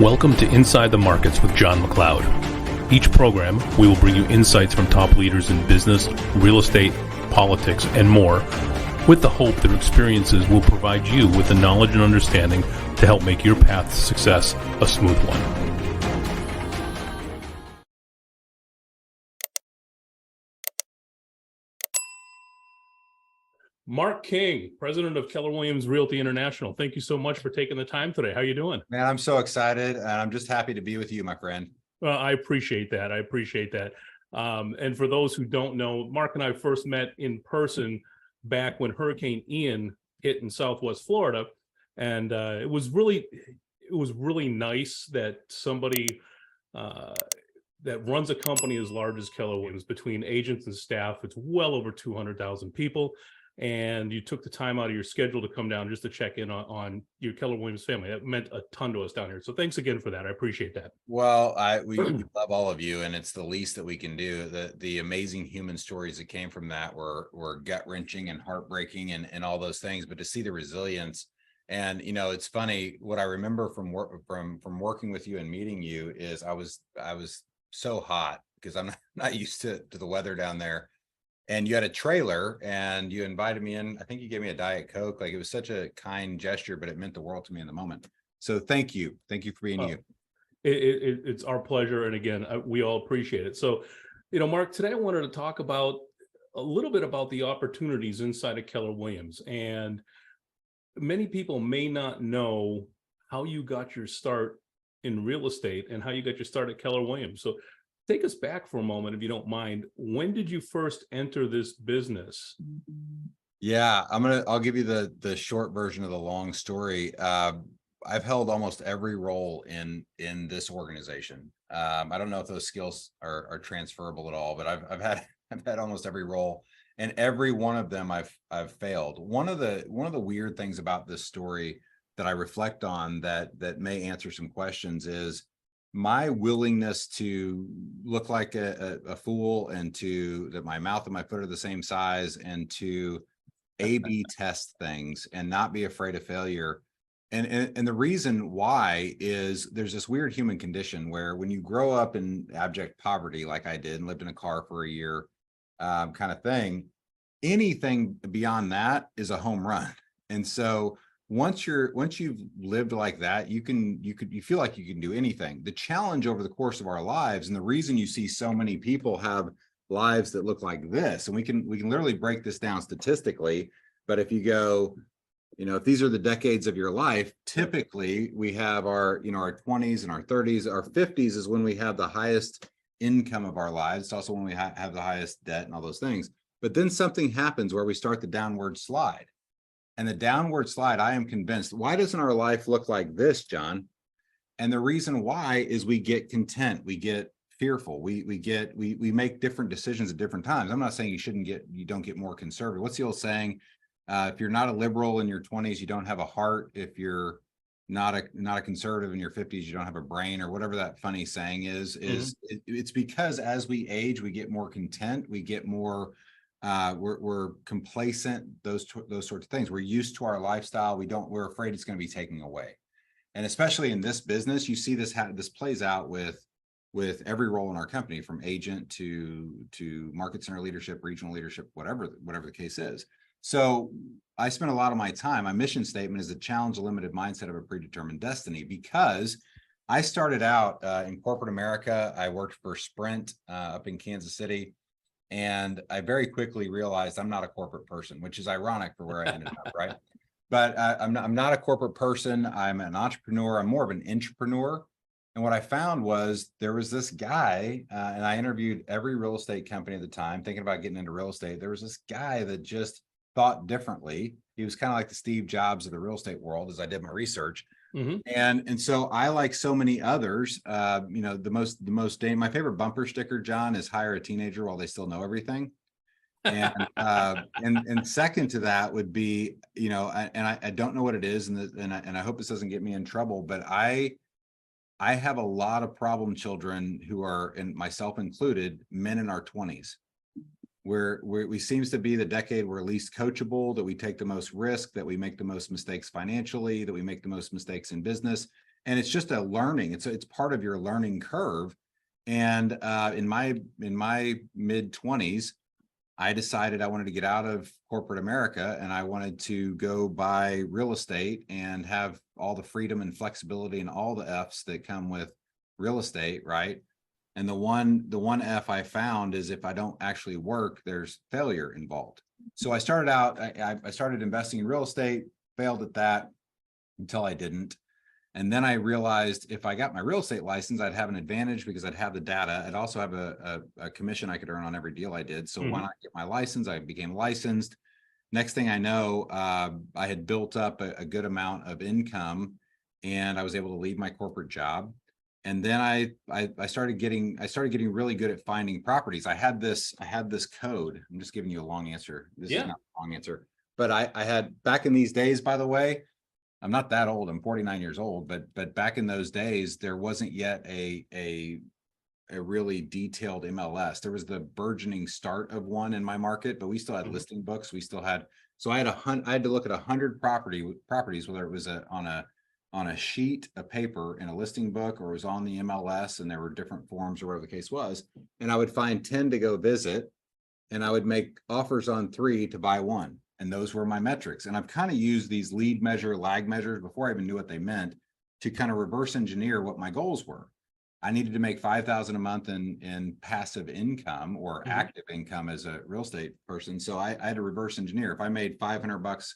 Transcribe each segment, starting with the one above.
Welcome to Inside the Markets with John McLeod. Each program, we will bring you insights from top leaders in business, real estate, politics, and more, with the hope their experiences will provide you with the knowledge and understanding to help make your path to success a smooth one. Marc King, president of Keller Williams Realty International. Thank you so much for taking the time today. How are you doing? Man, I'm so excited, and I'm just happy to be with you, my friend. Well, I appreciate that. And for those who don't know, Marc and I first met in person back when Hurricane Ian hit in Southwest Florida, and it was really nice that somebody that runs a company as large as Keller Williams, between agents and staff, it's well over 200,000 people. And you took the time out of your schedule to come down just to check in on your Keller Williams family. That meant a ton to us down here. So thanks again for that. I appreciate that. Well, we love all of you, and it's the least that we can do. The amazing human stories that came from that were gut-wrenching and heartbreaking and all those things. But to see the resilience, and it's funny, what I remember from working with you and meeting you is I was so hot because I'm not used to the weather down there. And you had a trailer and you invited me in. I think you gave me a Diet Coke. Like, it was such a kind gesture, but it meant the world to me in the moment. So thank you. Thank you for being you. It's our pleasure. And again, we all appreciate it. So, Marc, today I wanted to talk about a little bit about the opportunities inside of Keller Williams. And many people may not know how you got your start in real estate and how you got your start at Keller Williams. So take us back for a moment, if you don't mind. When did you first enter this business? Yeah, I'll give you the short version of the long story. I've held almost every role in this organization. I don't know if those skills are transferable at all, but I've had almost every role, and every one of them I've failed. One of the weird things about this story that I reflect on that may answer some questions is my willingness to look like a fool, and that my mouth and my foot are the same size, and to A/B test things and not be afraid of failure. And the reason why is there's this weird human condition where when you grow up in abject poverty, like I did, and lived in a car for a year, kind of thing, anything beyond that is a home run. And so once you've lived like that, you feel like you can do anything. The challenge over the course of our lives, and the reason you see so many people have lives that look like this, and we can literally break this down statistically, but if you go, if these are the decades of your life, typically we have our 20s and our 30s. Our 50s is when we have the highest income of our lives. It's also when we have the highest debt and all those things. But then something happens where we start the downward slide. And the downward slide, I am convinced, why doesn't our life look like this, John? And the reason why is we get content, we get fearful, we make different decisions at different times. I'm not saying you don't get more conservative. What's the old saying? If you're not a liberal in your 20s, you don't have a heart. If you're not a conservative in your 50s, you don't have a brain, or whatever that funny saying is. It's because as we age, we get more content, we get more we're complacent, those sorts of things. We're used to our lifestyle. We're afraid it's going to be taken away. And especially in this business, you see this plays out with every role in our company, from agent to market center leadership, regional leadership, whatever the case is. So I spend a lot of my time, my mission statement is to challenge the limited mindset of a predetermined destiny, because I started out in corporate America. I worked for Sprint up in Kansas City. And I very quickly realized I'm not a corporate person, which is ironic for where I ended up, right? But I'm not a corporate person. I'm an entrepreneur. I'm more of an intrapreneur. And what I found was there was this guy, and I interviewed every real estate company at the time, thinking about getting into real estate. There was this guy that just thought differently. He was kind of like the Steve Jobs of the real estate world, as I did my research. Mm-hmm. And so I, like so many others, my favorite bumper sticker, John, is hire a teenager while they still know everything. And and second to that would be, I don't know what it is, and I hope this doesn't get me in trouble, but I have a lot of problem children who are, and myself included, men in our 20s. Where we seems to be the decade we're least coachable, that we take the most risk, that we make the most mistakes financially, that we make the most mistakes in business. And it's just a learning. It's part of your learning curve. And in my mid-20s, I decided I wanted to get out of corporate America and I wanted to go buy real estate and have all the freedom and flexibility and all the F's that come with real estate, right? And the one F I found is if I don't actually work, there's failure involved. So I started out, I started investing in real estate, failed at that until I didn't. And then I realized if I got my real estate license, I'd have an advantage because I'd have the data. I'd also have a commission I could earn on every deal I did. So why not get my license? I became licensed. Next thing I know, I had built up a good amount of income and I was able to leave my corporate job. And then I started getting really good at finding properties. I had this code. I'm just giving you a long answer. This is not a long answer, but I had back in these days, by the way, I'm not that old. I'm 49 years old, but back in those days, there wasn't yet a really detailed MLS. There was the burgeoning start of one in my market, but we still had listing books. We still had, so I had to look at 100 properties, whether it was on a sheet of paper in a listing book or it was on the MLS, and there were different forms or whatever the case was. And I would find 10 to go visit, and I would make offers on 3 to buy 1. And those were my metrics. And I've kind of used these lead measure, lag measures before I even knew what they meant to kind of reverse engineer what my goals were. I needed to make $5,000 a month in passive income or active income as a real estate person. So I had to reverse engineer. If I made $500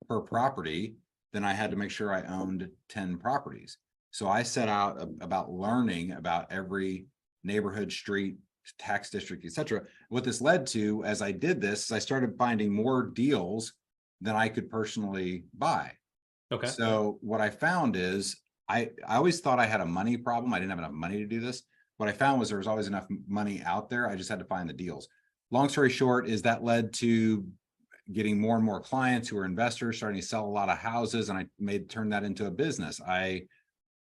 per property, then I had to make sure I owned 10 properties. So I set out about learning about every neighborhood, street, tax district, etc. What this led to, as I did this, is I started finding more deals than I could personally buy. Okay. So what I found is I always thought I had a money problem. I didn't have enough money to do this. What I found was there was always enough money out there. I just had to find the deals. Long story short is that led to getting more and more clients who are investors, starting to sell a lot of houses, and I turned that into a business. I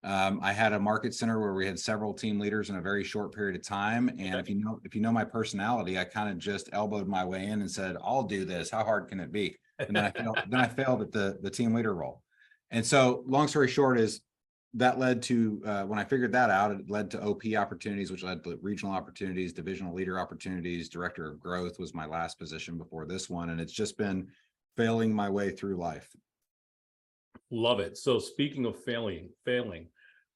had a market center where we had several team leaders in a very short period of time. And if you know my personality, I kind of just elbowed my way in and said, I'll do this. How hard can it be? And then I failed at the team leader role. And so long story short is that led to, when I figured that out, it led to OP opportunities, which led to regional opportunities, divisional leader opportunities. Director of growth was my last position before this one. And it's just been failing my way through life. Love it. So speaking of failing,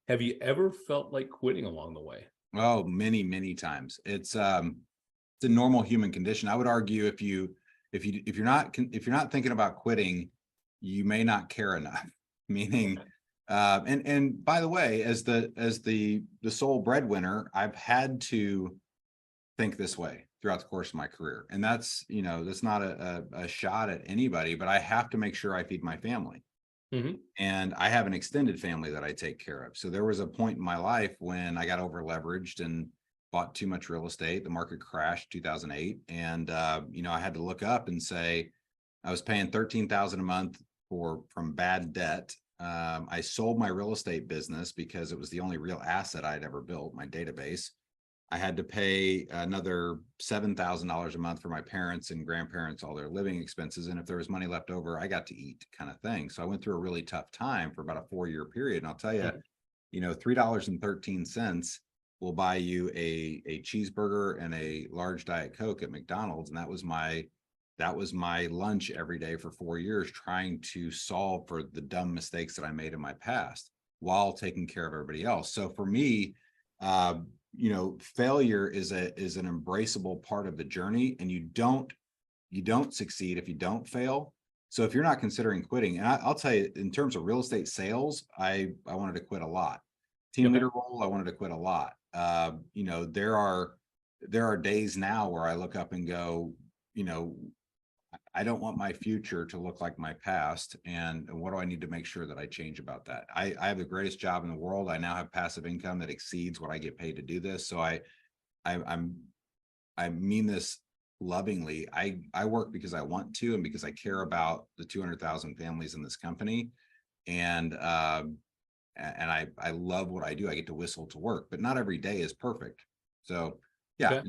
have you ever felt like quitting along the way? Oh, many, many times. It's a normal human condition. I would argue if you're not thinking about quitting, you may not care enough. Meaning, and by the way, as the sole breadwinner, I've had to think this way throughout the course of my career. And that's not a shot at anybody, but I have to make sure I feed my family. And I have an extended family that I take care of. So there was a point in my life when I got over leveraged and bought too much real estate. The market crashed 2008. And, I had to look up and say, I was paying $13,000 a month from bad debt. I sold my real estate business because it was the only real asset I'd ever built, my database. I had to pay another $7,000 a month for my parents and grandparents, all their living expenses. And if there was money left over, I got to eat, kind of thing. So I went through a really tough time for about a 4-year period. And I'll tell you, $3.13 will buy you a cheeseburger and a large Diet Coke at McDonald's. And that was my lunch every day for 4 years, trying to solve for the dumb mistakes that I made in my past while taking care of everybody else. So for me, failure is an embraceable part of the journey, and you don't succeed if you don't fail. So if you're not considering quitting, and I'll tell you, in terms of real estate sales, I wanted to quit a lot. Team leader role, I wanted to quit a lot. There are days now where I look up and go, I don't want my future to look like my past. And what do I need to make sure that I change about that? I have the greatest job in the world. I now have passive income that exceeds what I get paid to do this. So I mean this lovingly. I work because I want to, and because I care about the 200,000 families in this company. And I love what I do. I get to whistle to work, but not every day is perfect. So yeah,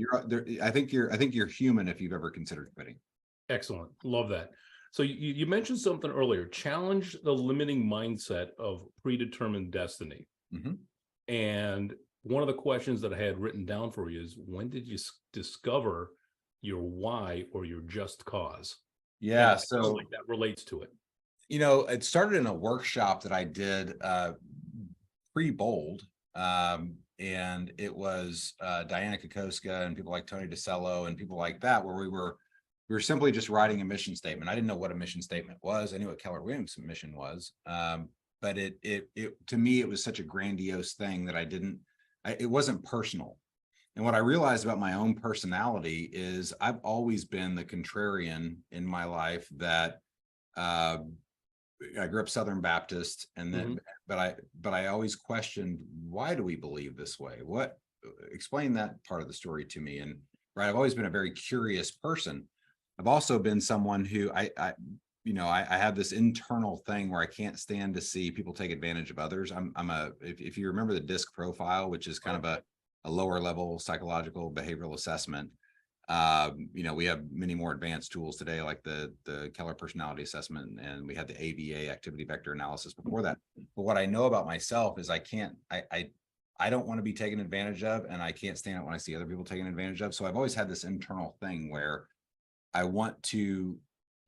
I think you're human if you've ever considered quitting. Excellent. Love that. So you mentioned something earlier, challenge the limiting mindset of predetermined destiny. Mhm. And one of the questions that I had written down for you is, when did you discover your why or your just cause? And Yeah. I feel So, like that relates to it. it started in a workshop that I did pretty bold. And it was Diana Kokoska and people like Tony DeCello and people like that, where we were simply just writing a mission statement. I didn't know what a mission statement was. I knew what Keller Williams' mission was. But it to me, it was such a grandiose thing that it wasn't personal. And what I realized about my own personality is I've always been the contrarian in my life. That uh, I grew up Southern Baptist, and then Mhm. but I always questioned, why do we believe this way? What Explain that part of the story to me. And right, I've always been a very curious person. I've also been someone who I have this internal thing where I can't stand to see people take advantage of others. If you remember the DISC profile, which is kind of a lower level psychological behavioral assessment. We have many more advanced tools today, like the Keller personality assessment, and we had the AVA, activity vector analysis, before that. But what I know about myself is I don't want to be taken advantage of, and I can't stand it when I see other people taken advantage of. So I've always had this internal thing where I want to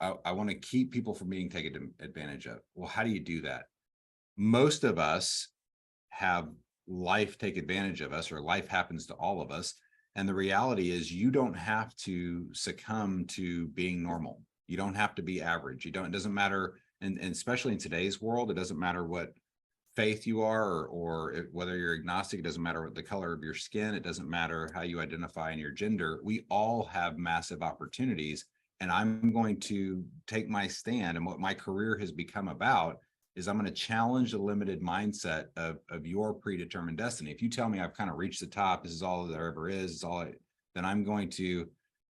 I want to keep people from being taken advantage of. Well, how do you do that? Most of us have life take advantage of us, or life happens to all of us. And the reality is, you don't have to succumb to being normal. You don't have to be average. It doesn't matter. And especially in today's world, it doesn't matter what faith you are, or whether you're agnostic. It doesn't matter what the color of your skin. It doesn't matter how you identify in your gender. We all have massive opportunities. And I'm going to take my stand. And what my career has become about is, I'm going to challenge the limited mindset of your predetermined destiny. If you tell me I've kind of reached the top, this is all there ever is, then I'm going to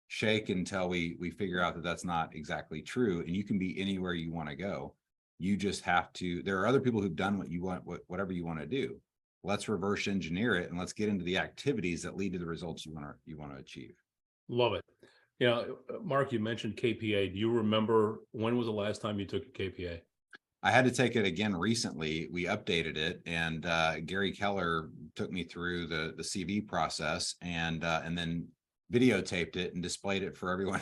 shake until we figure out that that's not exactly true. And you can be anywhere you want to go. You just have to. There are other people who've done what you want, whatever you want to do. Let's reverse engineer it, and let's get into the activities that lead to the results you want to achieve. Love it. Mark, you mentioned KPA. Do you remember, when was the last time you took a KPA? I had to take it again recently. We updated it, and Gary Keller took me through the CV process, and then videotaped it and displayed it for everyone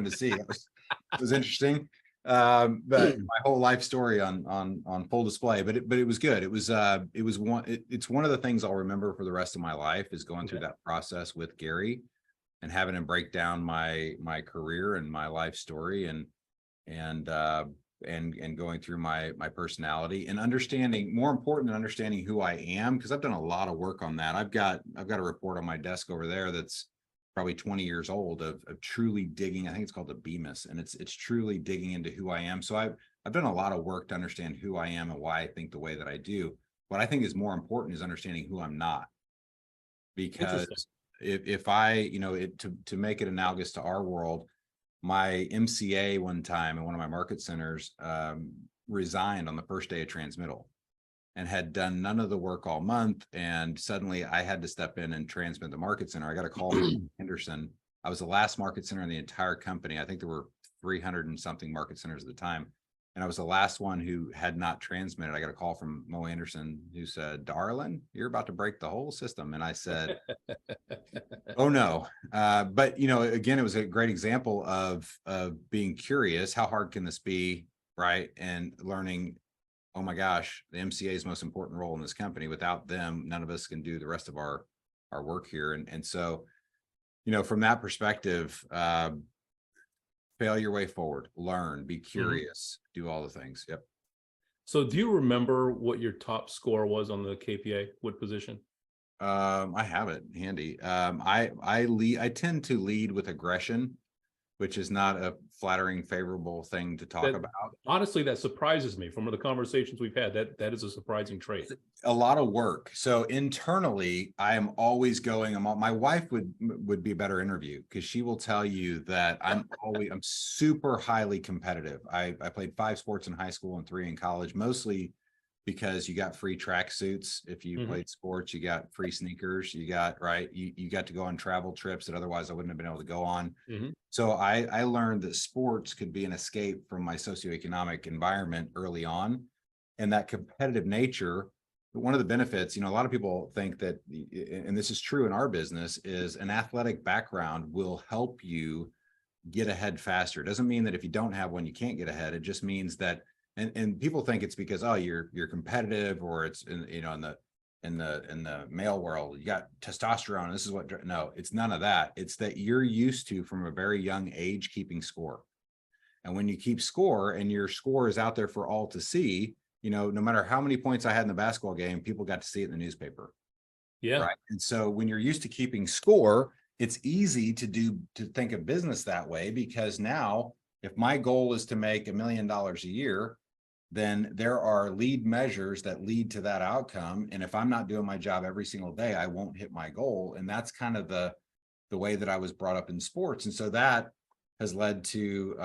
to see. It was interesting. But my whole life story on full display. But it was good. It's one of the things I'll remember for the rest of my life, is going through that process with Gary and having him break down my career and my life story, and going through my personality, and understanding, more important than understanding who I am, because I've done a lot of work on that. I've got a report on my desk over there that's probably 20 years old, of truly digging. I think it's called the Bemis, and it's truly digging into who I am. So I've done a lot of work to understand who I am and why I think the way that I do. What I think is more important is understanding who I'm not, because Interesting. if I, to make it analogous to our world, my MCA one time in one of my market centers resigned on the first day of transmittal, and had done none of the work all month. And suddenly I had to step in and transmit the market center. I got a call from Henderson. I was the last market center in the entire company. I think there were 300 and something market centers at the time. And I was the last one who had not transmitted. I got a call from Mo Anderson, who said, "Darling, you're about to break the whole system." And I said, "Oh no." But again, it was a great example of being curious. How hard can this be? Right. And learning, oh my gosh, the MCA's most important role in this company. Without them, none of us can do the rest of our work here. And so, from that perspective, fail your way forward, learn, be curious, do all the things. Yep. So do you remember what your top score was on the KPA? What position? I have it handy. I tend to lead with aggression, which is not a flattering, favorable thing to talk about. Honestly, that surprises me. From the conversations we've had, that is a surprising trait. A lot of work. So internally, I am always going. My wife would be a better interview, because she will tell you that I'm super highly competitive. I played 5 sports in high school and 3 in college, mostly because you got free track suits. If you played sports, you got free sneakers, you got, right. You got to go on travel trips that otherwise I wouldn't have been able to go on. So I learned that sports could be an escape from my socioeconomic environment early on. And that competitive nature, one of the benefits, a lot of people think that, and this is true in our business, is an athletic background will help you get ahead faster. It doesn't mean that if you don't have one, you can't get ahead. It just means that, and people think it's because, oh, you're competitive, or it's in the male world, you got testosterone. This is what, no, it's none of that. It's that you're used to, from a very young age, keeping score. And when you keep score and your score is out there for all to see, no matter how many points I had in the basketball game, people got to see it in the newspaper. Yeah. Right. And so when you're used to keeping score, it's easy to think of business that way, because now if my goal is to make $1 million a year, then there are lead measures that lead to that outcome. And if I'm not doing my job every single day, I won't hit my goal. And that's kind of the way that I was brought up in sports. And so that has led to,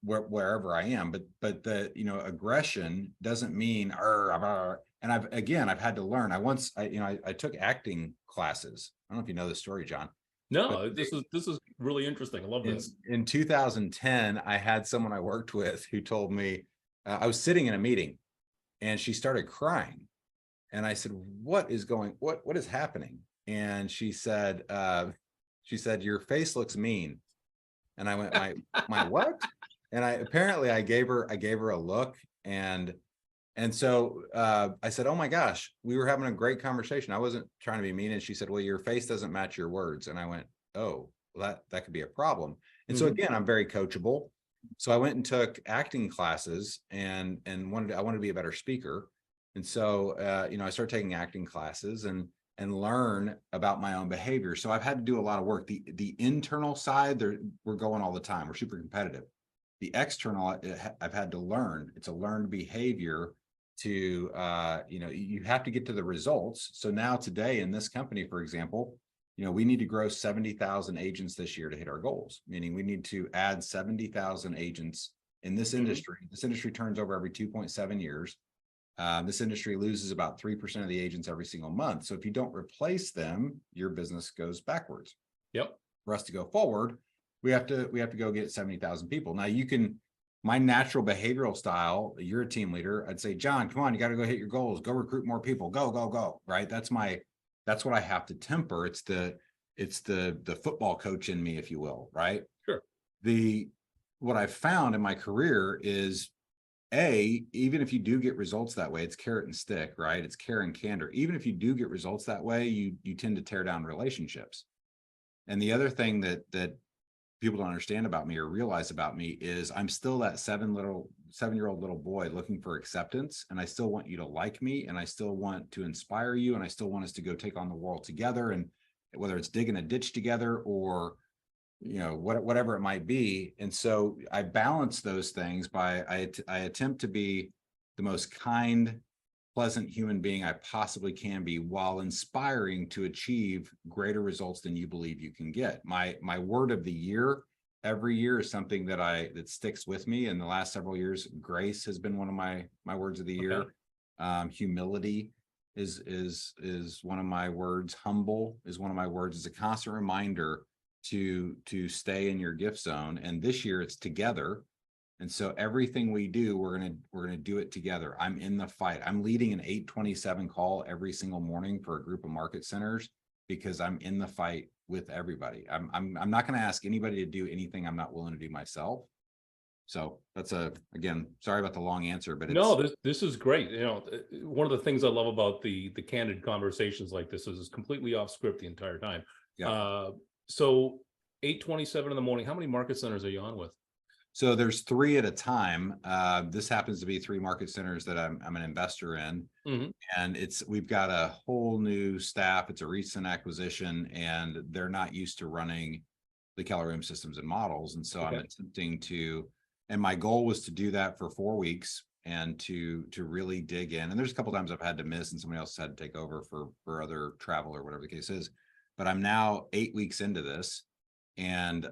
wherever I am, but the, aggression doesn't mean, and I've had to learn. I took acting classes. I don't know if you know the story, John. No, this is really interesting. I love this. In 2010, I had someone I worked with who told me, I was sitting in a meeting and she started crying. And I said, what is happening? And she said, your face looks mean. And I went, my what? And I gave her a look, and so I said, oh my gosh, we were having a great conversation. I wasn't trying to be mean. And she said, well, your face doesn't match your words. And I went, oh, well, that could be a problem. And so again, I'm very coachable. So I went and took acting classes and I wanted to be a better speaker. And so I started taking acting classes and learn about my own behavior. So I've had to do a lot of work. The internal side, we're going all the time. We're super competitive. The external, I've had to learn. It's a learned behavior to, you have to get to the results. So now today in this company, for example, we need to grow 70,000 agents this year to hit our goals, meaning we need to add 70,000 agents in this industry. This industry turns over every 2.7 years. This industry loses about 3% of the agents every single month. So if you don't replace them, your business goes backwards. Yep. For us to go forward, we have to go get 70,000 people. Now my natural behavioral style, you're a team leader. I'd say, John, come on, you got to go hit your goals, go recruit more people, go, right? That's what I have to temper. It's the football coach in me, if you will, right? Sure. What I've found in my career is, even if you do get results that way, it's carrot and stick, right? It's care and candor. Even if you do get results that way, you tend to tear down relationships. And the other thing that people don't understand about me or realize about me is I'm still that 7-year-old little boy looking for acceptance. And I still want you to like me, and I still want to inspire you. And I still want us to go take on the world together. And whether it's digging a ditch together or whatever it might be. And so I balance those things by I attempt to be the most kind, pleasant human being I possibly can be, while inspiring to achieve greater results than you believe you can get. My word of the year every year is something that sticks with me. In the last several years, grace has been one of my words of the year. Humility is one of my words. Humble is one of my words. It's a constant reminder to stay in your gift zone. And this year it's together. And so everything we do, we're gonna do it together. I'm in the fight. I'm leading an 8:27 call every single morning for a group of market centers, because I'm in the fight with everybody. I'm not gonna ask anybody to do anything I'm not willing to do myself. So that's again, sorry about the long answer, but no, this is great. One of the things I love about the candid conversations like this is it's completely off script the entire time. Yeah. So 8:27 in the morning, how many market centers are you on with? So there's 3 at a time. This happens to be 3 market centers that I'm an investor in. And we've got a whole new staff. It's a recent acquisition, and they're not used to running the Keller Williams systems and models. And so I'm attempting to, and my goal was to do that for 4 weeks and to really dig in. And there's a couple times I've had to miss and somebody else had to take over for other travel or whatever the case is. But I'm now 8 weeks into this, and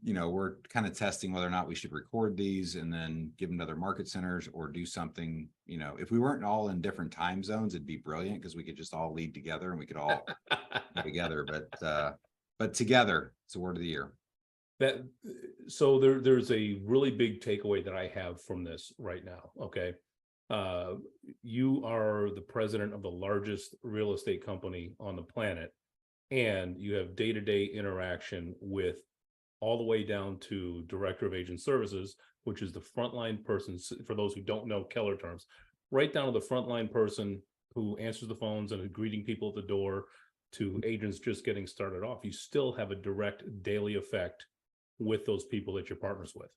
we're kind of testing whether or not we should record these and then give them to other market centers or do something, if we weren't all in different time zones, it'd be brilliant because we could just all lead together and we could all be together. But together, it's the word of the year. That so there's a really big takeaway that I have from this right now. Okay. You are the president of the largest real estate company on the planet, and you have day-to-day interaction with all the way down to director of agent services, which is the frontline person. For those who don't know Keller terms, right down to the frontline person who answers the phones and is greeting people at the door to agents just getting started off. You still have a direct daily effect with those people that you're partners with.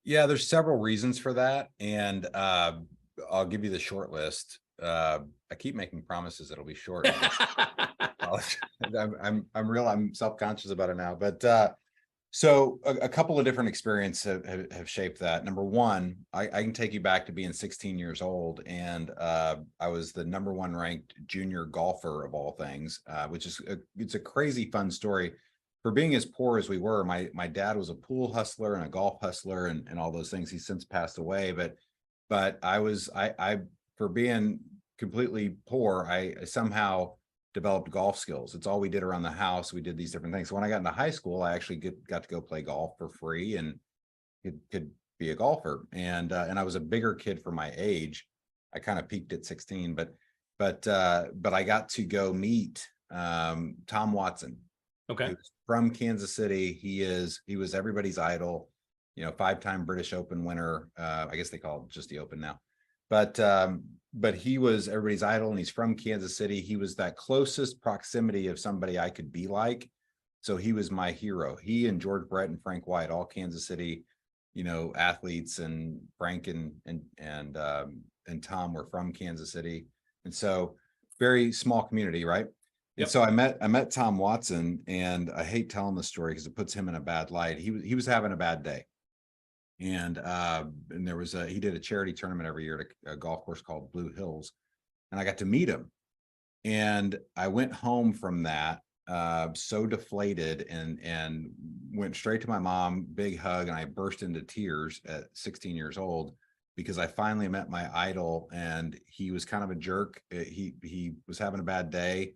Yeah, there's several reasons for that. And I'll give you the short list. I keep making promises it'll be short. I'm self-conscious about it now, but so a couple of different experiences have shaped that. Number one, I can take you back to being 16 years old, and I was the #1 ranked junior golfer of all things, which is it's a crazy fun story. For being as poor as we were, my dad was a pool hustler and a golf hustler and all those things. He's since passed away, but I for being completely poor, I somehow developed golf skills. It's all we did around the house. We did these different things. So when I got into high school, I actually got to go play golf for free and could be a golfer. And I was a bigger kid for my age. I kind of peaked at 16, but I got to go meet Tom Watson. Okay. He was from Kansas City. He was everybody's idol, 5-time British Open winner. I guess they call it just the Open now. But he was everybody's idol, and he's from Kansas City. He was that closest proximity of somebody I could be like. So he was my hero. He and George Brett and Frank White, all Kansas City, athletes, and Frank and Tom were from Kansas City. And so very small community, right? Yep. And so I met Tom Watson, and I hate telling the story because it puts him in a bad light. He was having a bad day. And there was he did a charity tournament every year at a golf course called Blue Hills, and I got to meet him. And I went home from that so deflated and went straight to my mom, big hug, and I burst into tears at 16 years old because I finally met my idol, and he was kind of a jerk. He was having a bad day,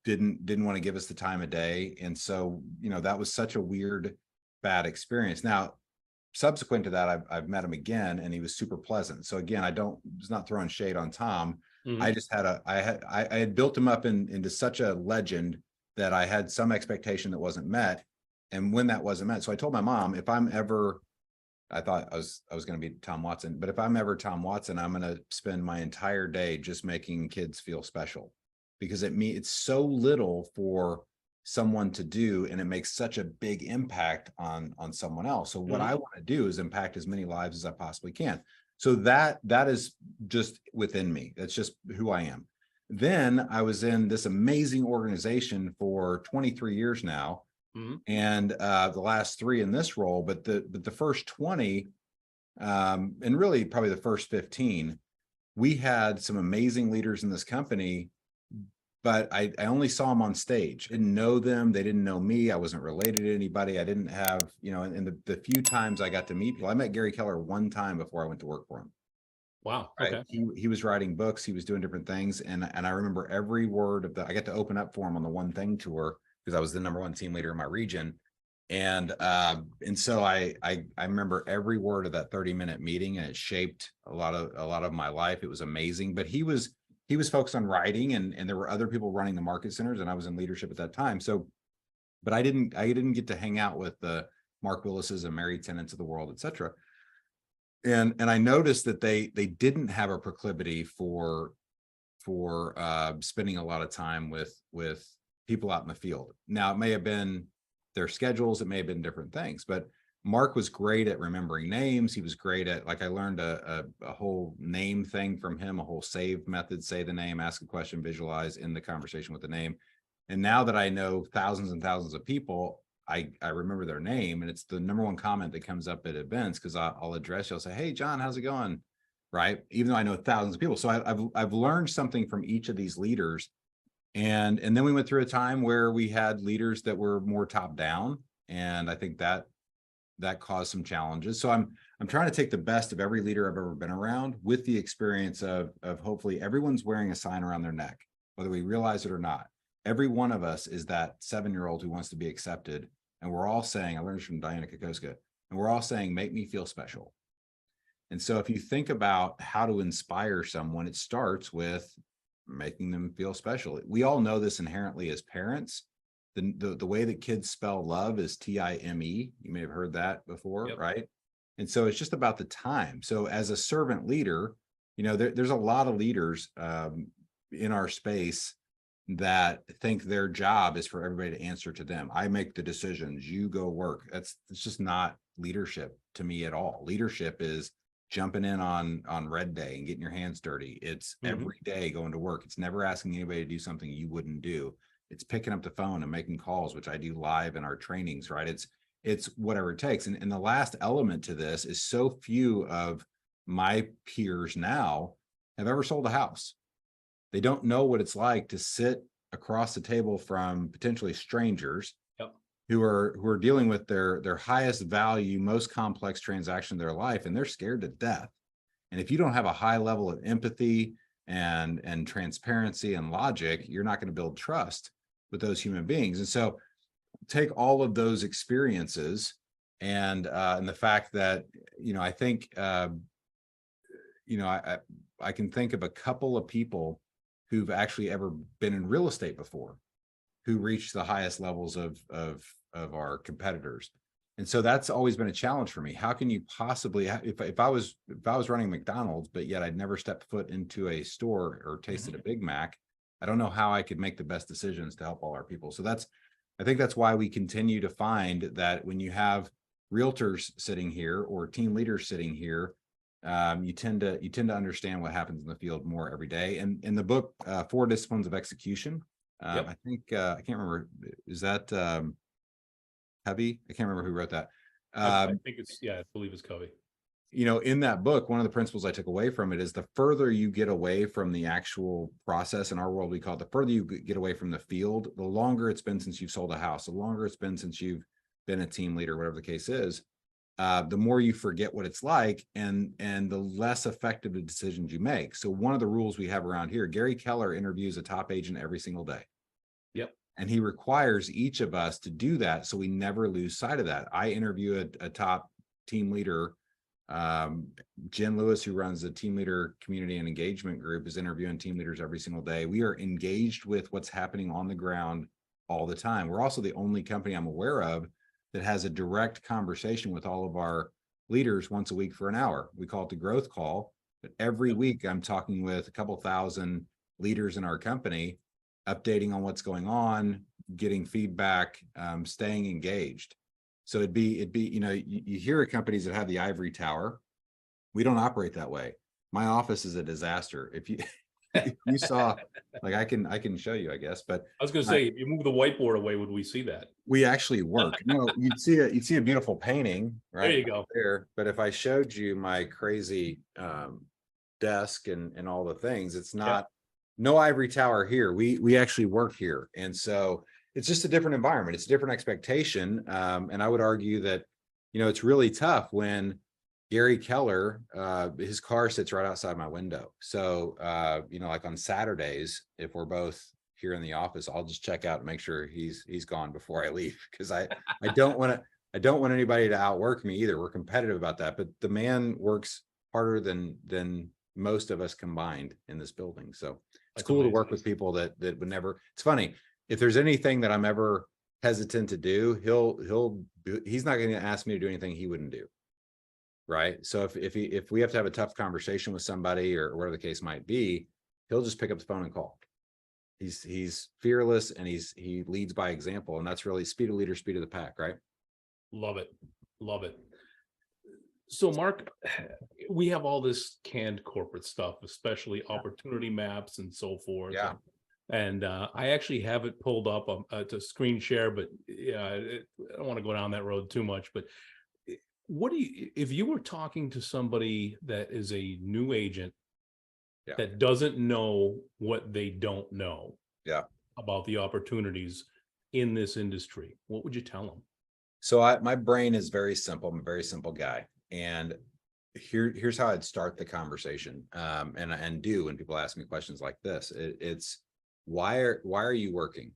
didn't want to give us the time of day, and so that was such a weird, bad experience. Now, subsequent to that, I've met him again, and he was super pleasant. So again, was not throwing shade on Tom. Mm-hmm. I just I had built him up into such a legend that I had some expectation that wasn't met. And when that wasn't met, so I told my mom, if I'm ever, I thought I was going to be Tom Watson, but if I'm ever Tom Watson, I'm going to spend my entire day just making kids feel special, because it's so little for someone to do, and it makes such a big impact on someone else. So what I want to do is impact as many lives as I possibly can. So that is just within me. That's just who I am. Then I was in this amazing organization for 23 years now, and the last 3 in this role, but the first 20, and really probably the first 15, we had some amazing leaders in this company, but I only saw them on stage. Didn't know them. They didn't know me. I wasn't related to anybody. I didn't have, and the few times I got to meet people, I met Gary Keller one time before I went to work for him. Wow. Right. Okay. He was writing books. He was doing different things. And I remember every word of I got to open up for him on the One Thing tour because I was the #1 team leader in my region. And so I remember every word of that 30-minute meeting, and it shaped a lot of my life. It was amazing. But he was focused on writing, and there were other people running the market centers, and I was in leadership at that time. So, but I didn't get to hang out with the Mark Willis's and Mary Tennants of the world, et cetera. And I noticed that they didn't have a proclivity for spending a lot of time with people out in the field. Now, it may have been their schedules, it may have been different things, but Mark was great at remembering names. He was great at, I learned a whole name thing from him, a whole save method, say the name, ask a question, visualize in the conversation with the name. And now that I know thousands and thousands of people, I remember their name, and it's the #1 comment that comes up at events, because I'll address you. I'll say, "Hey, John, how's it going?" Right? Even though I know thousands of people. So I've learned something from each of these leaders. And then we went through a time where we had leaders that were more top down, And I think that caused some challenges. So I'm trying to take the best of every leader I've ever been around, with the experience of hopefully everyone's wearing a sign around their neck, whether we realize it or not. Every one of us is that 7-year-old who wants to be accepted. And we're all saying, I learned this from Diana Kokoska, and we're all saying, make me feel special. And so if you think about how to inspire someone, it starts with making them feel special. We all know this inherently as parents. The way that kids spell love is T-I-M-E. You may have heard that before, Yep. right? And so it's just about the time. So as a servant leader, there's a lot of leaders in our space that think their job is for everybody to answer to them. I make the decisions, you go work. It's just not leadership to me at all. Leadership is jumping in on red day and getting your hands dirty. It's every day going to work. It's never asking anybody to do something you wouldn't do. It's picking up the phone and making calls, which I do live in our trainings, right? It's whatever it takes. And the last element to this is, so few of my peers now have ever sold a house. They don't know what it's like to sit across the table from potentially strangers who are dealing with their highest value, most complex transaction of their life, and they're scared to death. And if you don't have a high level of empathy and transparency and logic, you're not going to build trust with those human beings. And so take all of those experiences and the fact that, I think, I can think of a couple of people who've actually ever been in real estate before, who reached the highest levels of our competitors. And so that's always been a challenge for me. How can you possibly, if I was running McDonald's, but yet I'd never stepped foot into a store or tasted a Big Mac, I don't know how I could make the best decisions to help all our people. So I think that's why we continue to find that when you have realtors sitting here or team leaders sitting here, you tend to understand what happens in the field more every day. And in the book, 4 Disciplines of Execution, I think I can't remember, is that Covey? I can't remember who wrote that. I think I believe it's Covey. In that book, one of the principles I took away from it is, the further you get away from the actual process, in our world we call it, the further you get away from the field, the longer it's been since you've sold a house, the longer it's been since you've been a team leader, whatever the case is, the more you forget what it's like, and the less effective the decisions you make. So one of the rules we have around here, Gary Keller interviews a top agent every single day. Yep. And he requires each of us to do that, so we never lose sight of that. I interview a top team leader. Jen Lewis, who runs the team leader community and engagement group, is interviewing team leaders every single day. We are engaged with what's happening on the ground all the time. We're also the only company I'm aware of that has a direct conversation with all of our leaders once a week for an hour. We call it the growth call, but every week I'm talking with a couple thousand leaders in our company, updating on what's going on, getting feedback, staying engaged. So it'd be, you hear of companies that have the ivory tower. We don't operate that way. My office is a disaster. If you saw, like, I can show you, I guess, but I was going to say, if you move the whiteboard away, would we see that? we actually work. You'd see a beautiful painting right There you go. there. But if I showed you my crazy desk and all the things, it's not, no ivory tower here. We actually work here. And so it's just a different environment. It's a different expectation. And I would argue that, it's really tough when Gary Keller, his car sits right outside my window. So, like on Saturdays, if we're both here in the office, I'll just check out and make sure he's gone before I leave, because I don't want anybody to outwork me either. We're competitive about that, but the man works harder than most of us combined in this building. So it's cool to work with people that would never. It's funny, if there's anything that I'm ever hesitant to do, he's not going to ask me to do anything he wouldn't do. Right. So if we have to have a tough conversation with somebody or whatever the case might be, he'll just pick up the phone and call. He's fearless, and he leads by example, and that's really speed of leader, speed of the pack, right? Love it. Love it. So Mark, we have all this canned corporate stuff, especially opportunity maps and so forth. Yeah. And I actually have it pulled up to screen share, but I don't want to go down that road too much. But if you were talking to somebody that is a new agent that doesn't know what they don't know about the opportunities in this industry, what would you tell them? So my brain is very simple. I'm a very simple guy. And here's how I'd start the conversation. And do when people ask me questions like this, it's why are you working?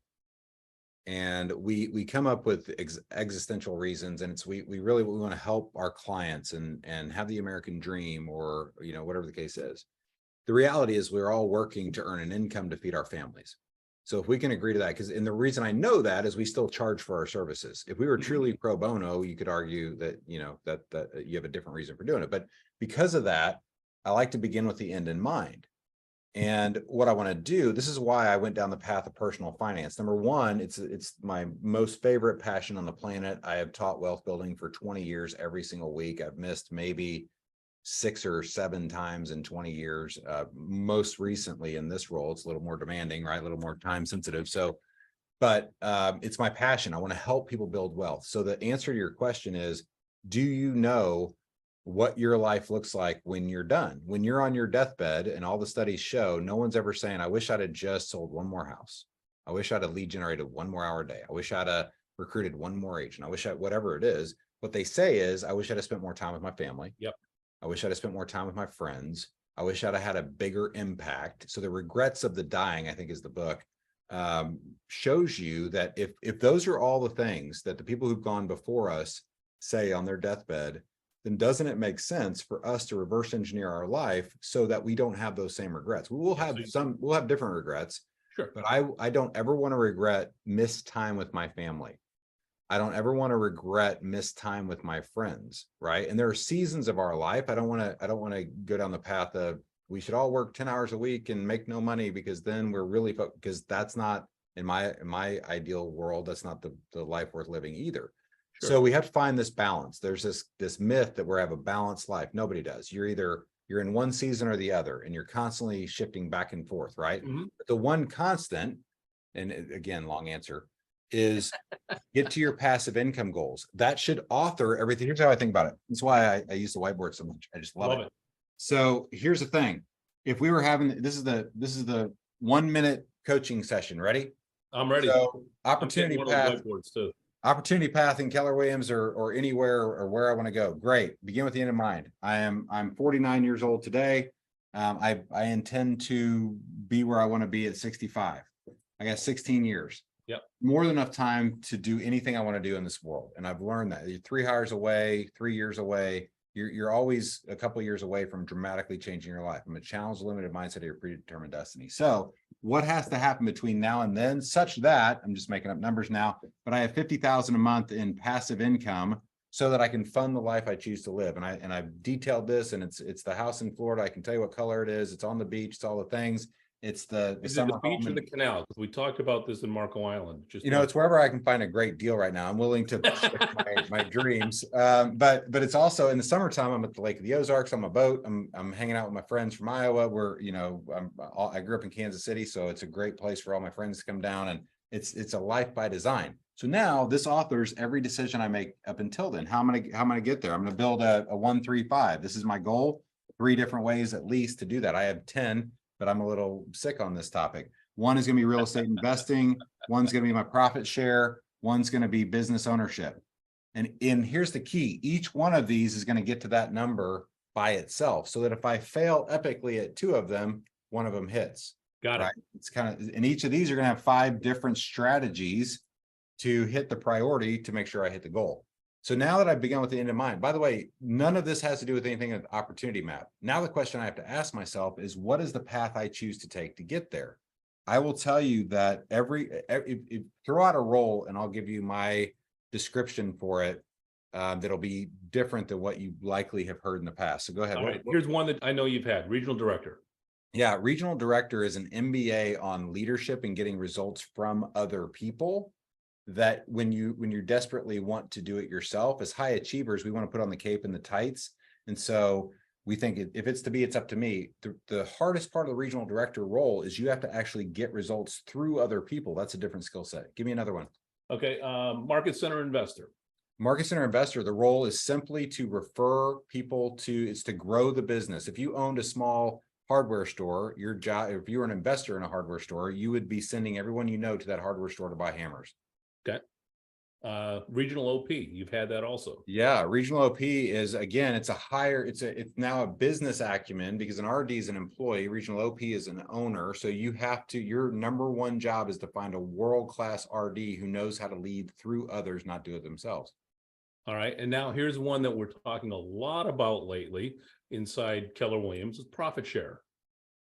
And we come up with existential reasons, and it's we really want to help our clients and have the American dream, or whatever the case is. The reality is we're all working to earn an income to feed our families. So if we can agree to that, and the reason I know that is we still charge for our services. If we were truly pro bono, you could argue that that you have a different reason for doing it. But because of that, I like to begin with the end in mind. And what I want to do, this is why I went down the path of personal finance. Number one, it's my most favorite passion on the planet. I have taught wealth building for 20 years every single week. I've missed maybe 6 or 7 times in 20 years. Most recently in this role, it's a little more demanding, right? A little more time sensitive. So, but it's my passion. I want to help people build wealth. So the answer to your question is, do you know what your life looks like when you're done? When you're on your deathbed, and all the studies show, no one's ever saying, I wish I'd have just sold one more house. I wish I'd have lead generated 1 more hour a day. I wish I'd have recruited 1 more agent. I wish whatever it is. What they say is, I wish I'd have spent more time with my family. Yep. I wish I'd have spent more time with my friends. I wish I'd have had a bigger impact. So the regrets of the dying, I think, is the book, shows you that if those are all the things that the people who've gone before us say on their deathbed, then doesn't it make sense for us to reverse engineer our life so that we don't have those same regrets? We'll have different regrets. Sure. But I don't ever want to regret missed time with my family. I don't ever want to regret missed time with my friends, right? And there are seasons of our life. I don't want to go down the path of we should all work 10 hours a week and make no money, because then we're really, because that's not in my ideal world, that's not the life worth living either. Sure. So we have to find this balance. There's this myth that we have a balanced life. Nobody does. You're in one season or the other, and you're constantly shifting back and forth, right? Mm-hmm. But the one constant, and again, long answer, is get to your passive income goals. That should author everything. Here's how I think about it. That's why I use the whiteboard so much. I just love it. So here's the thing. If we were having, this is the 1 minute coaching session. Ready? I'm ready. So opportunity path in Keller Williams or anywhere or where I want to go. Great. Begin with the end in mind. I'm 49 years old today. I intend to be where I want to be at 65. I got 16 years. Yep. More than enough time to do anything I want to do in this world. And I've learned that you're 3 hours away, 3 years away. You're always a couple of years away from dramatically changing your life. I'm a challenge limited mindset of your predetermined destiny. So what has to happen between now and then, such that, I'm just making up numbers now, but I have $50,000 a month in passive income so that I can fund the life I choose to live. And I've detailed this, and it's the house in Florida. I can tell you what color it is. It's on the beach. It's all the things. It's the summer beach or the canal, because we talked about this in Marco Island. Just it's wherever I can find a great deal right now. I'm willing to shift my dreams. But it's also in the summertime. I'm at the Lake of the Ozarks on my boat. I'm hanging out with my friends from Iowa. I grew up in Kansas City, so it's a great place for all my friends to come down, and it's a life by design. So now this authors every decision I make up until then. How am I going to get there? I'm going to build a 1-3-5. This is my goal. 3 different ways at least to do that. I have 10. But I'm a little sick on this topic. 1 is going to be real estate investing. 1's going to be my profit share. 1's going to be business ownership. And here's the key. Each one of these is going to get to that number by itself, so that if I fail epically at 2 of them, 1 of them hits. Got it. Right? It's kind of, and each of these are going to have 5 different strategies to hit the priority to make sure I hit the goal. So now that I've begun with the end in mind, by the way, none of this has to do with anything with opportunity map. Now the question I have to ask myself is, what is the path I choose to take to get there? I will tell you that if throw out a role, and I'll give you my description for it, that'll be different than what you likely have heard in the past. So go ahead. All right. Here's one that I know you've had: regional director. Yeah, regional director is an MBA on leadership and getting results from other people. That when you desperately want to do it yourself, as high achievers, we want to put on the cape and the tights. And so we think if it's to be, it's up to me. The hardest part of the regional director role is you have to actually get results through other people. That's a different skill set. Give me another one. Okay. Market center investor. Market center investor, the role is simply to refer people it's to grow the business. If you owned a small hardware store, your job, if you were an investor in a hardware store, you would be sending everyone you know to that hardware store to buy hammers. Okay. Regional OP, you've had that also. Yeah, regional OP is, again, it's now a business acumen, because an RD is an employee, regional OP is an owner. So your number one job is to find a world-class RD who knows how to lead through others, not do it themselves. All right. And now here's one that we're talking a lot about lately inside Keller Williams is profit share.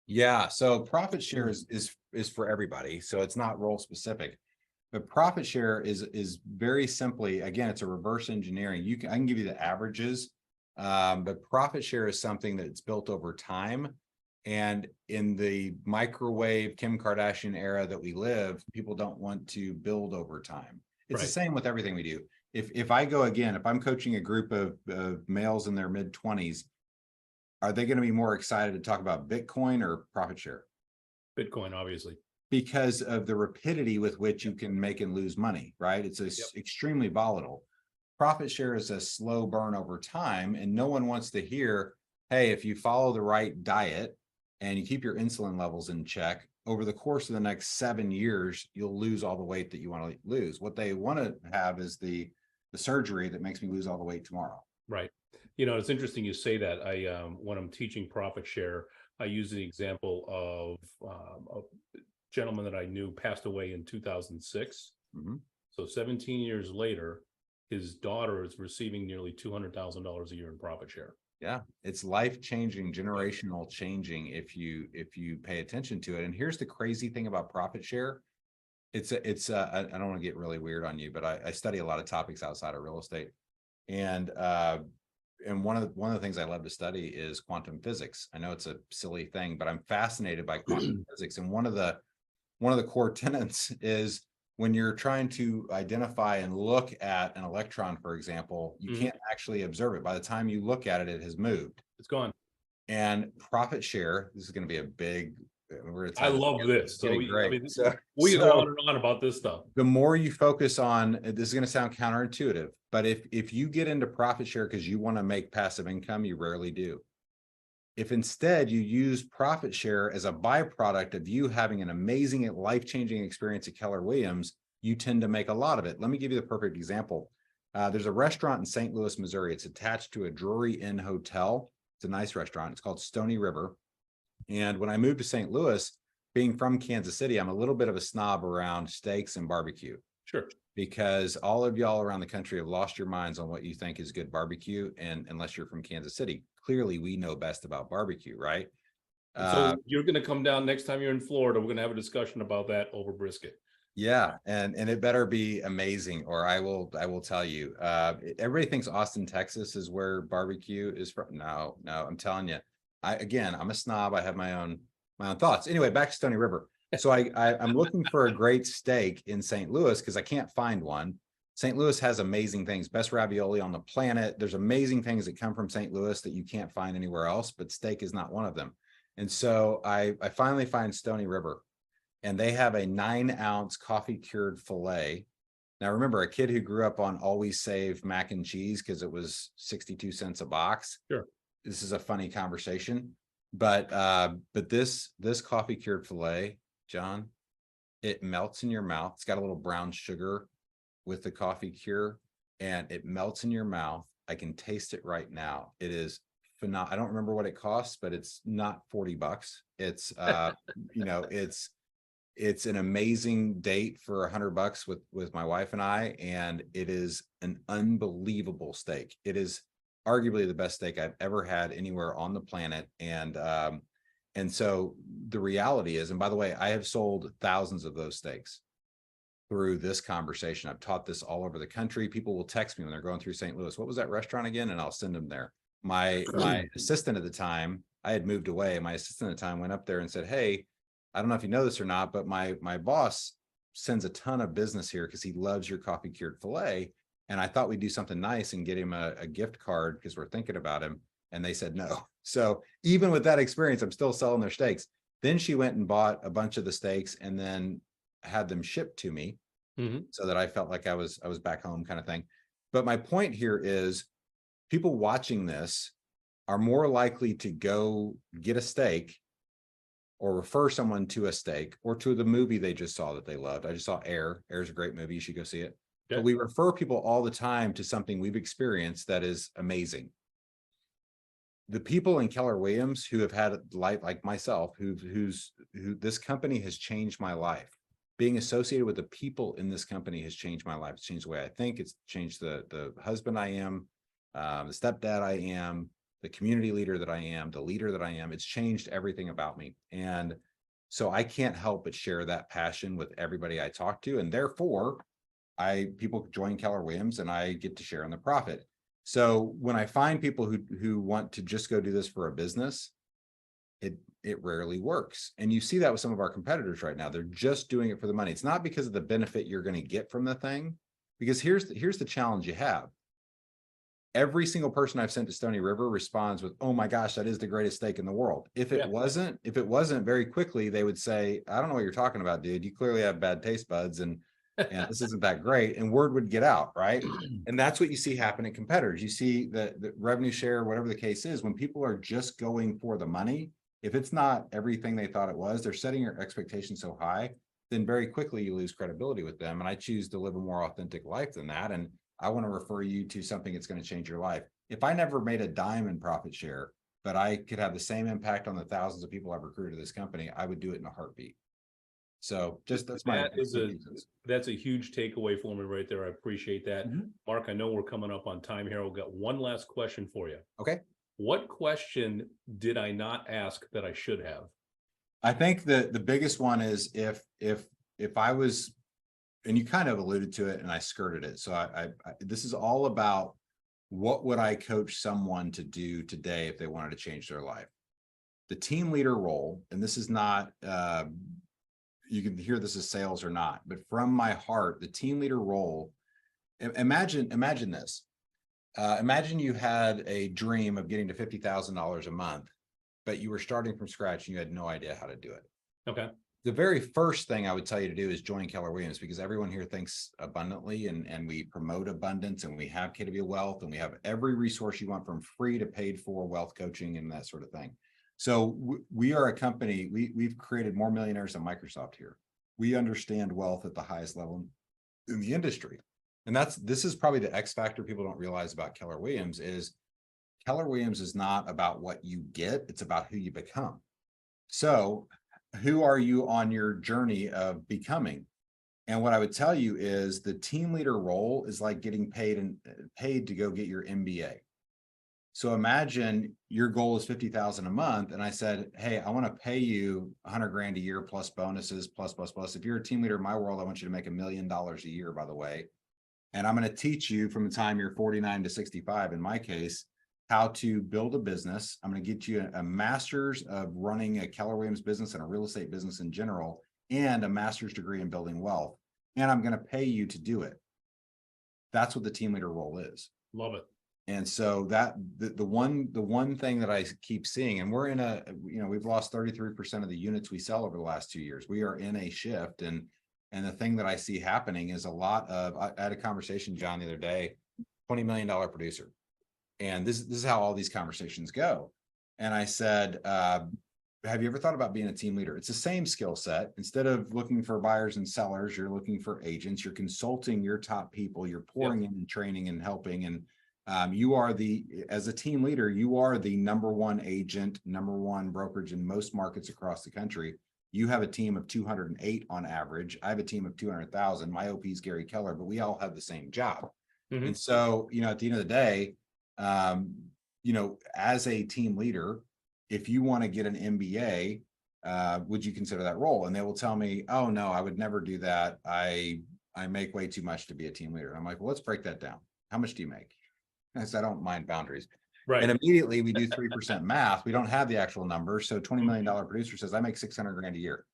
Yeah, so profit share is for everybody. So it's not role specific. But profit share is very simply, again, it's a reverse engineering. I can give you the averages, but profit share is something that's built over time. And in the microwave Kim Kardashian era that we live, people don't want to build over time. It's the same with everything we do. If I go again, if I'm coaching a group of males in their mid-20s, are they going to be more excited to talk about Bitcoin or profit share? Bitcoin, obviously. Because of the rapidity with which you can make and lose money, right? It's extremely volatile. Profit share is a slow burn over time, and no one wants to hear, hey, if you follow the right diet and you keep your insulin levels in check, over the course of the next 7 years, you'll lose all the weight that you want to lose. What they want to have is the surgery that makes me lose all the weight tomorrow. Right. You know, it's interesting you say that. When I'm teaching profit share, I use the example of a gentleman that I knew passed away in 2006. Mm-hmm. So 17 years later, his daughter is receiving nearly $200,000 a year in profit share. Yeah, it's life-changing, generational changing if you pay attention to it. And here's the crazy thing about profit share. I don't want to get really weird on you, but I study a lot of topics outside of real estate. And one of the things I love to study is quantum physics. I know it's a silly thing, but I'm fascinated by quantum physics. And one of the core tenets is when you're trying to identify and look at an electron, for example, you can't actually observe it. By the time you look at it, it has moved. It's gone. And profit share, this is going to be a big, I love this. So we go on and on about this stuff. The more you focus on, this is going to sound counterintuitive, but if you get into profit share because you want to make passive income, you rarely do. If instead you use profit share as a byproduct of you having an amazing, life-changing experience at Keller Williams, you tend to make a lot of it. Let me give you the perfect example. There's a restaurant in St. Louis, Missouri. It's attached to a Drury Inn hotel. It's a nice restaurant. It's called Stony River. And when I moved to St. Louis, being from Kansas City, I'm a little bit of a snob around steaks and barbecue. Sure. Because all of y'all around the country have lost your minds on what you think is good barbecue. And unless you're from Kansas City, clearly we know best about barbecue, right? So you're going to come down next time you're in Florida. We're going to have a discussion about that over brisket. Yeah. And it better be amazing, or I will tell you, everybody thinks Austin, Texas is where barbecue is from. No, I'm telling you, I'm a snob. I have my own thoughts. Anyway, back to Stony River. So I'm looking for a great steak in St. Louis because I can't find one. St. Louis has amazing things, best ravioli on the planet. There's amazing things that come from St. Louis that you can't find anywhere else, but steak is not one of them. And so I finally find Stony River, and they have a 9-ounce coffee cured filet. Now, remember, a kid who grew up on Always Save mac and cheese because it was 62 cents a box. Sure. This is a funny conversation, but this coffee cured filet, John, it melts in your mouth. It's got a little brown sugar with the coffee cure, and it melts in your mouth. I can taste it right now. It is phenomenal. I don't remember what it costs, but it's not $40. It's it's an amazing date for $100 with my wife and I, and it is an unbelievable steak. It is arguably the best steak I've ever had anywhere on the planet. And so the reality is, and by the way, I have sold thousands of those steaks through this conversation. I've taught this all over the country. People will text me when they're going through St. Louis, what was that restaurant again? And I'll send them there. My assistant at the time, I had moved away. My assistant at the time went up there and said, hey, I don't know if you know this or not, but my boss sends a ton of business here because he loves your coffee cured filet. And I thought we'd do something nice and get him a gift card because we're thinking about him. And they said no. So even with that experience, I'm still selling their steaks. Then she went and bought a bunch of the steaks and then had them shipped to me so that I felt like I was back home, kind of thing. But my point here is people watching this are more likely to go get a steak or refer someone to a steak or to the movie they just saw that they loved. I just saw Air. Air's a great movie. You should go see it. but we refer people all the time to something we've experienced that is amazing. The people in Keller Williams who have had life like myself, who this company has changed my life. Being associated with the people in this company has changed my life. It's changed the way I think. It's changed the husband I am, the stepdad I am, the community leader that I am, the leader that I am. It's changed everything about me. And so I can't help but share that passion with everybody I talk to. And therefore, people join Keller Williams and I get to share in the profit. So when I find people who want to just go do this for a business, it rarely works. And you see that with some of our competitors right now. They're just doing it for the money. It's not because of the benefit you're going to get from the thing, because here's the challenge you have. Every single person I've sent to Stony River responds with, "Oh my gosh, that is the greatest steak in the world." If it wasn't, very quickly they would say, "I don't know what you're talking about, dude. You clearly have bad taste buds and this isn't that great," and word would get out, right? And that's what you see happen in competitors. You see the revenue share, whatever the case is, when people are just going for the money, if it's not everything they thought it was, they're setting your expectations so high, then very quickly you lose credibility with them. And I choose to live a more authentic life than that. And I want to refer you to something that's going to change your life. If I never made a dime in profit share, but I could have the same impact on the thousands of people I've recruited to this company, I would do it in a heartbeat. So just that's a huge takeaway for me right there. I appreciate that. Mark, I know we're coming up on time here. I've got one last question for you. Okay. What question did I not ask that I should have? I think the biggest one is if I was, and you kind of alluded to it and I skirted it. So I this is all about what would I coach someone to do today if they wanted to change their life? The team leader role, and this is not, you can hear this as sales or not, but from my heart, the team leader role, imagine this. Imagine you had a dream of getting to $50,000 a month, but you were starting from scratch and you had no idea how to do it. Okay. The very first thing I would tell you to do is join Keller Williams, because everyone here thinks abundantly and we promote abundance, and we have KW Wealth, and we have every resource you want, from free to paid for wealth coaching and that sort of thing. So we are a company, we've created more millionaires than Microsoft here. We understand wealth at the highest level in the industry. And this is probably the X factor people don't realize about Keller Williams is Keller Williams is not about what you get, it's about who you become. So who are you on your journey of becoming? And what I would tell you is the team leader role is like getting paid to go get your MBA. So imagine your goal is 50,000 a month. And I said, hey, I want to pay you 100 grand a year plus bonuses, plus. If you're a team leader in my world, I want you to make $1 million a year, by the way. And I'm going to teach you from the time you're 49 to 65, in my case, how to build a business. I'm going to get you a master's of running a Keller Williams business and a real estate business in general, and a master's degree in building wealth. And I'm going to pay you to do it. That's what the team leader role is. Love it. And so that the one thing that I keep seeing, and we're in we've lost 33% of the units we sell over the last 2 years. We are in a shift. And the thing that I see happening is I had a conversation, John, the other day, $20 million producer. And this is how all these conversations go. And I said, have you ever thought about being a team leader? It's the same skill set. Instead of looking for buyers and sellers, you're looking for agents. You're consulting your top people. You're pouring in and training and helping. And as a team leader, you are the number one agent, number one brokerage in most markets across the country. You have a team of 208 on average. I have a team of 200,000. My OP is Gary Keller, but we all have the same job. Mm-hmm. And so, at the end of the day, as a team leader, if you want to get an MBA, would you consider that role? And they will tell me, oh no, I would never do that. I make way too much to be a team leader. And I'm like, well, let's break that down. How much do you make? I said, I don't mind boundaries. Right. And immediately we do 3% math. We don't have the actual numbers. So $20 million producer says, I make 600 grand a year.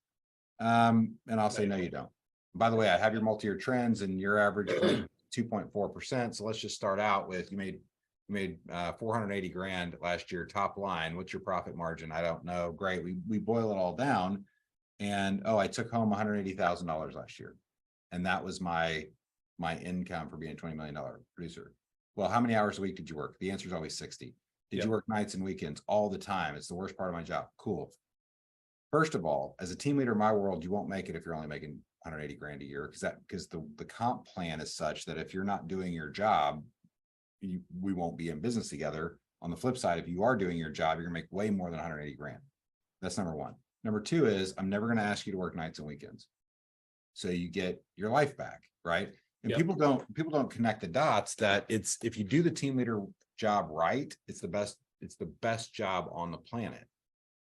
And I'll say, no, you don't. By the way, I have your multi-year trends and your average 2.4%. So let's just start out with, you made 480 grand last year, top line. What's your profit margin? I don't know. Great. We boil it all down. And I took home $180,000 last year. And that was my income for being a $20 million producer. Well, how many hours a week did you work? The answer is always 60. Did you work nights and weekends all the time? It's the worst part of my job. Cool. First of all, as a team leader in my world, you won't make it if you're only making 180 grand a year, because the comp plan is such that if you're not doing your job, we won't be in business together. On the flip side, if you are doing your job, you're gonna make way more than 180 grand. That's number one. Number two is I'm never gonna ask you to work nights and weekends. So you get your life back, right? And people don't connect the dots that if you do the team leader job right, it's the best job on the planet.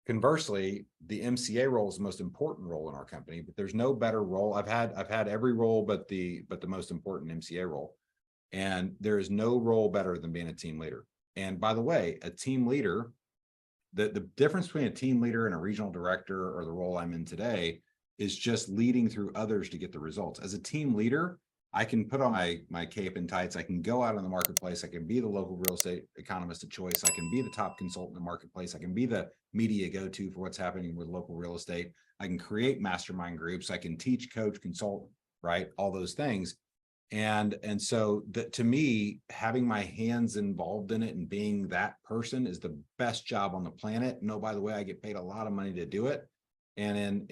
Conversely, the MCA role is the most important role in our company, but there's no better role. I've had every role but the most important MCA role. And there is no role better than being a team leader. And by the way, a team leader, the difference between a team leader and a regional director, or the role I'm in today, is just leading through others to get the results. As a team leader, I can put on my cape and tights. I can go out in the marketplace. I can be the local real estate economist of choice. I can be the top consultant in the marketplace. I can be the media go-to for what's happening with local real estate. I can create mastermind groups. I can teach, coach, consult, right? All those things. And so to me, having my hands involved in it and being that person is the best job on the planet. No, by the way, I get paid a lot of money to do it. And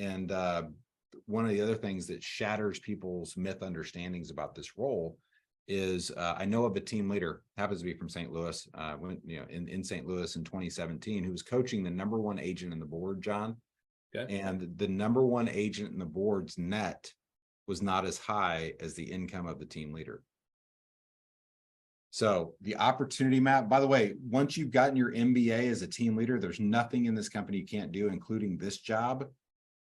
one of the other things that shatters people's myth understandings about this role is I know of a team leader, happens to be from St. Louis, in St. Louis in 2017, who was coaching the number one agent in the board, John. Okay. And the number one agent in the board's net was not as high as the income of the team leader. So the opportunity map, by the way, once you've gotten your MBA as a team leader, there's nothing in this company you can't do, including this job.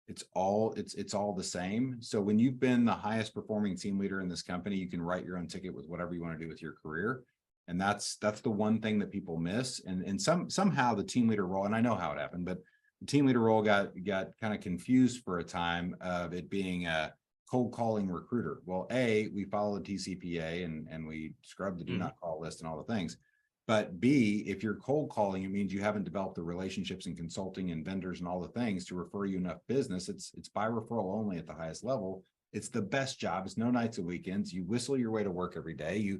It's all the same. So when you've been the highest performing team leader in this company, you can write your own ticket with whatever you want to do with your career. And that's the one thing that people miss. And somehow the team leader role, and I know how it happened, but the team leader role got kind of confused for a time of it being a cold calling recruiter. Well, we follow the TCPA and we scrub the do not call list and all the things. But B, if you're cold calling, it means you haven't developed the relationships and consulting and vendors and all the things to refer you enough business. It's by referral only at the highest level. It's the best job. It's no nights and weekends. You whistle your way to work every day.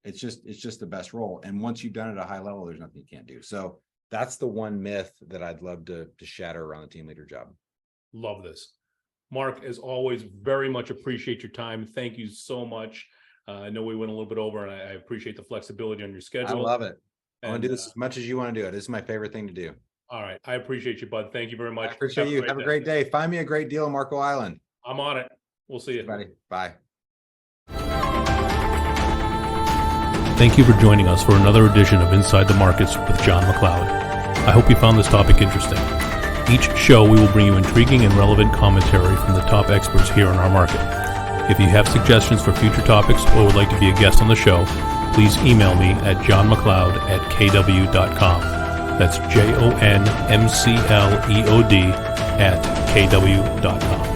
It's just the best role. And once you've done it at a high level, there's nothing you can't do. So that's the one myth that I'd love to shatter around the team leader job. Love this. Marc, as always, very much appreciate your time. Thank you so much. I know we went a little bit over, and I appreciate the flexibility on your schedule. I love it. I want to do this as much as you want to do it. This is my favorite thing to do. All right. I appreciate you, bud. Thank you very much. I appreciate you. Have a great day. Find me a great deal in Marco Island. I'm on it. We'll see you. Everybody. Bye. Thank you for joining us for another edition of Inside the Markets with John McLeod. I hope you found this topic interesting. Each show, we will bring you intriguing and relevant commentary from the top experts here in our market. If you have suggestions for future topics or would like to be a guest on the show, please email me at johnmcleod@kw.com. That's JONMCLEOD @kw.com.